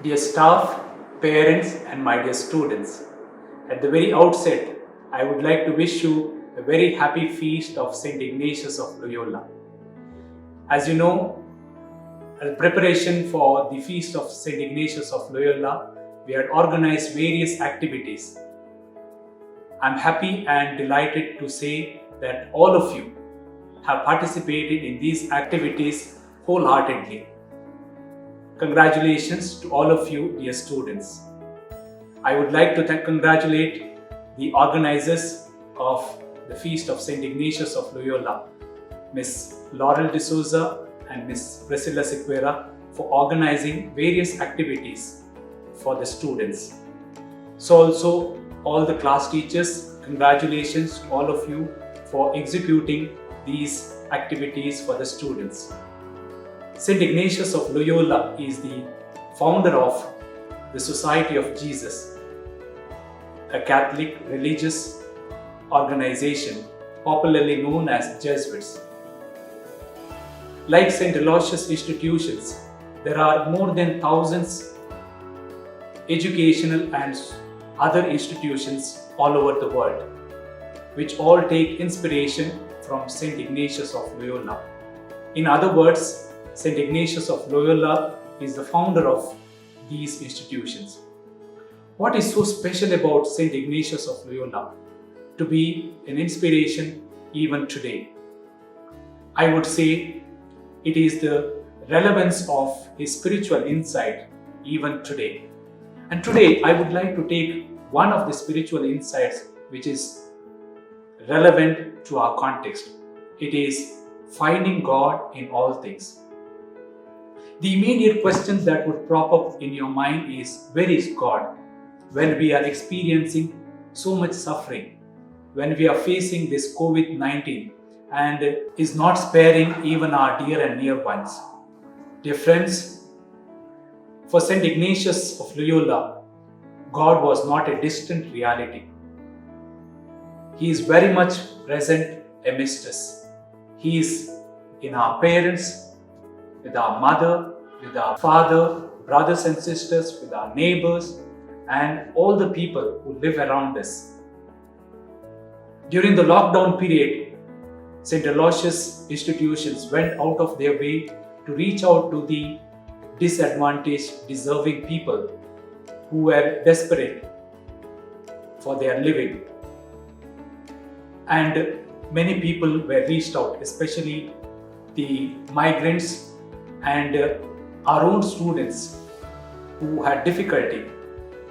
Dear staff, parents, and my dear students, at the very outset, I would like to wish you a very happy feast of St. Ignatius of Loyola. As you know, as preparation for the feast of St. Ignatius of Loyola, we had organized various activities. I'm happy and delighted to say that all of you have participated in these activities wholeheartedly. Congratulations to all of you, dear students. I would like to congratulate the organizers of the Feast of St. Ignatius of Loyola, Ms. Laurel D'Souza and Ms. Priscilla Sequeira, for organizing various activities for the students. So also all the class teachers, congratulations to all of you for executing these activities for the students. St. Ignatius of Loyola is the founder of the Society of Jesus, a Catholic religious organization popularly known as Jesuits. Like St. Aloysius institutions, there are more than thousands educational and other institutions all over the world, which all take inspiration from St. Ignatius of Loyola. In other words, St. Ignatius of Loyola is the founder of these institutions. What is so special about St. Ignatius of Loyola to be an inspiration even today? I would say it is the relevance of his spiritual insight even today. And today I would like to take one of the spiritual insights which is relevant to our context. It is finding God in all things. The immediate question that would crop up in your mind is, where is God when we are experiencing so much suffering, when we are facing this COVID-19 and is not sparing even our dear and near ones? Dear friends, for St. Ignatius of Loyola, God was not a distant reality. He is very much present amidst us. He is in our parents, with our mother, with our father, brothers and sisters, with our neighbors, and all the people who live around us. During the lockdown period, St. Aloysius institutions went out of their way to reach out to the disadvantaged, deserving people who were desperate for their living. And many people were reached out, especially the migrants and our own students who had difficulty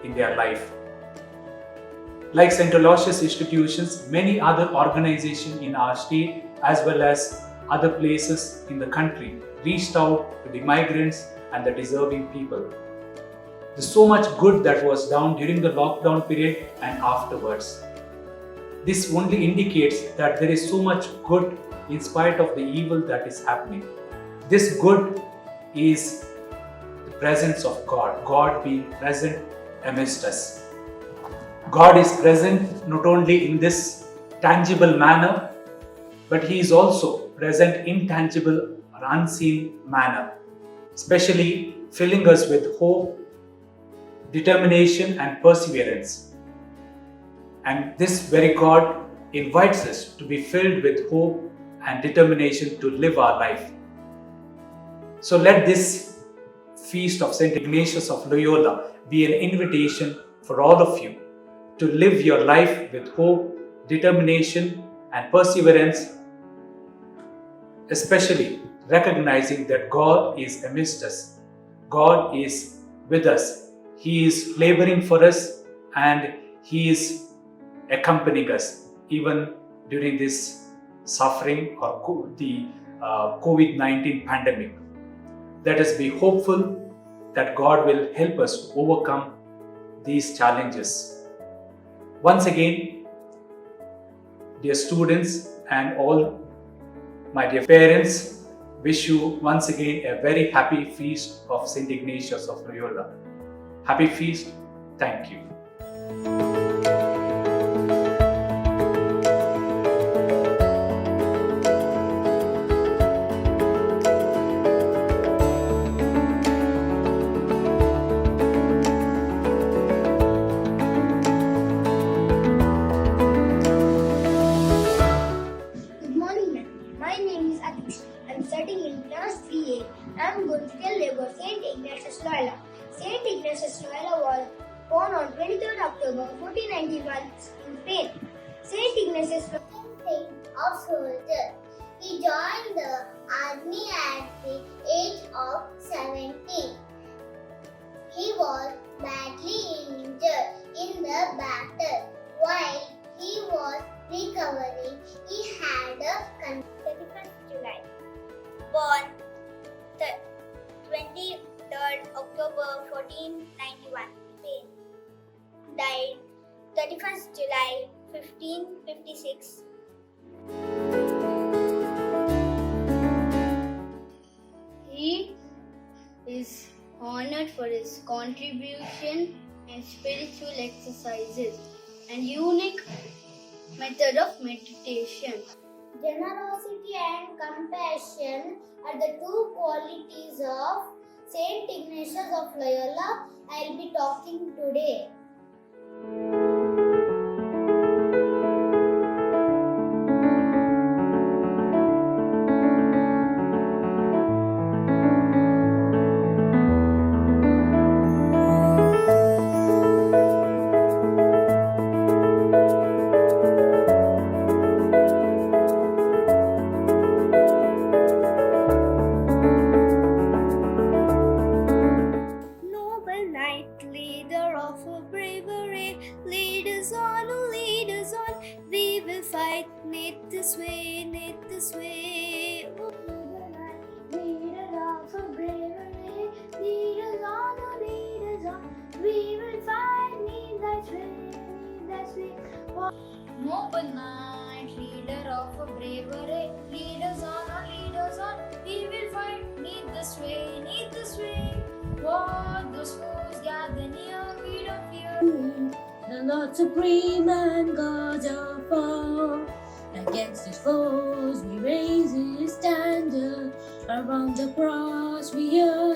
in their life. Like St. Aloysius institutions, many other organizations in our state as well as other places in the country reached out to the migrants and the deserving people. There's so much good that was done during the lockdown period and afterwards. This only indicates that there is so much good in spite of the evil that is happening. This good is the presence of God, God being present amidst us. God is present not only in this tangible manner, but He is also present in tangible or unseen manner, especially filling us with hope, determination and perseverance. And this very God invites us to be filled with hope and determination to live our life. So let this feast of St. Ignatius of Loyola be an invitation for all of you to live your life with hope, determination and perseverance, especially recognizing that God is amidst us. God is with us. He is laboring for us and He is accompanying us even during this suffering or the COVID-19 pandemic. Let us be hopeful that God will help us to overcome these challenges. Once again, dear students and all my dear parents, wish you once again a very happy feast of St. Ignatius of Loyola. Happy feast. Thank you. going to tell you about Saint Ignatius Loyola. Saint Ignatius Loyola was born on 23rd October 1491 in Spain. Saint Ignatius Loyola saint of soldier. He joined the army at the age of 17. He was badly injured in the battle. While he was recovering, he had a 31st July. Born 23rd October 1491, Spain. Died 31st July 1556. He is honored for his contribution and spiritual exercises and unique method of meditation. Generosity and compassion are the two qualities of Saint Ignatius of Loyola I will be talking today. Noble knight, leader of a bravery, lead us on, oh lead us on. We will fight, need this way, need this way. Oh, noble knight, leader of a bravery, lead us on, oh lead us on. We will fight, need that way, need that way. Oh. Noble knight, leader of a bravery, lead us on, oh lead us on. We will fight, need this way, need this way. What those foes gather near, we don't fear. The Lord supreme and God of all. Against his foes we raise his standard. Around the cross we hear